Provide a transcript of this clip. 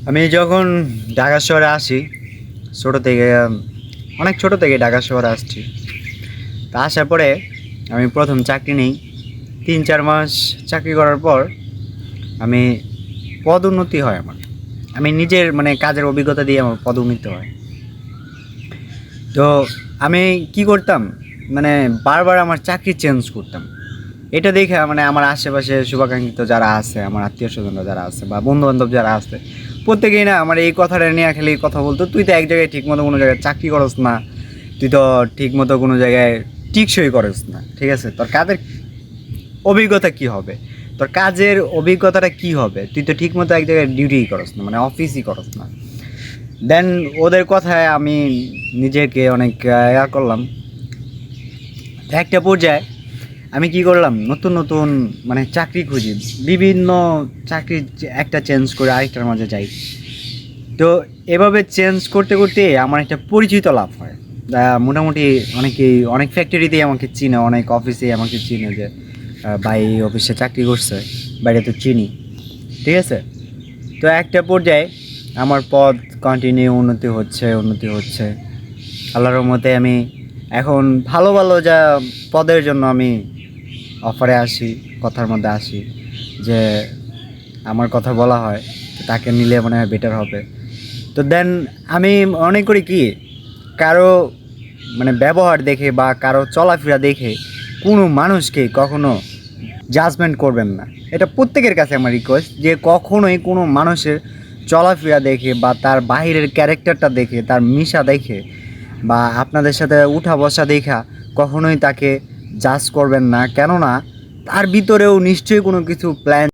আমি যখন ঢাকা শহরে আসি, ছোটো থেকে অনেক ছোটো থেকে ঢাকা শহরে আসছি। তা আসার পরে আমি প্রথম চাকরি নিই। 3-4 মাস চাকরি করার পর আমি পদোন্নতি হয় আমার। আমি নিজের কাজের অভিজ্ঞতা দিয়ে আমার পদোন্নতি হয়। তো আমি কি করতাম, বারবার আমার চাকরি চেঞ্জ করতাম। এটা দেখে আমার আশেপাশে শুভাকাঙ্ক্ষিত যারা আছে, আমার আত্মীয় স্বজনরা যারা আছে বা বন্ধু বান্ধব যারা আছে, প্রত্যেকেই না আমার এই কথাটা নিয়ে খালি কথা বলতো, তুই তো এক জায়গায় ঠিকমতো কোনো জায়গায় চাকরি করস না, তুই তো ঠিকমতো কোনো জায়গায় টিকসই করস না, ঠিক আছে, তোর কাজের অভিজ্ঞতা কি হবে, তোর কাজের অভিজ্ঞতাটা কি হবে, তুই তো ঠিকমতো এক জায়গায় ডিউটিই করস না, অফিসই করস না। দেন ওদের কথায় আমি নিজেকে অনেক করলাম। একটা পর্যায়ে আমি কি করলাম, নতুন নতুন চাকরি খুঁজি, বিভিন্ন চাকরি একটা চেঞ্জ করে আরেকটার মাঝে যাই। তো এভাবে চেঞ্জ করতে করতে আমার একটা পরিচিত লাভ হয়। মোটামুটি অনেক ফ্যাক্টরিতেই আমাকে চিনে, অনেক অফিসেই আমাকে চিনে যে ভাই অফিসে চাকরি করছে, বাইরে তো চিনি, ঠিক আছে। তো একটা পর্যায়ে আমার পদ কন্টিনিউ উন্নতি হচ্ছে আল্লাহর রহমতে। আমি এখন ভালো ভালো যা পদের জন্য আমি অফারে আসি, কথার মধ্যে আসি যে আমার কথা বলা হয়, তাকে নিলে মনে হয় বেটার হবে। তো দেন আমি মনে করি কি, কারো ব্যবহার দেখে বা কারো চলাফেরা দেখে কোনো মানুষকে কখনো জাজমেন্ট করবেন না। এটা প্রত্যেকের কাছে আমার রিকোয়েস্ট, যে কখনোই কোনো মানুষের চলাফেরা দেখে বা তার বাহিরের ক্যারেক্টারটা দেখে, তার মিশা দেখে বা আপনাদের সাথে উঠা বসা দেখা কখনোই তাকে জাজ করবেন না। কেননা তার ভিতরেও নিশ্চয়ই কোনো কিছু প্ল্যান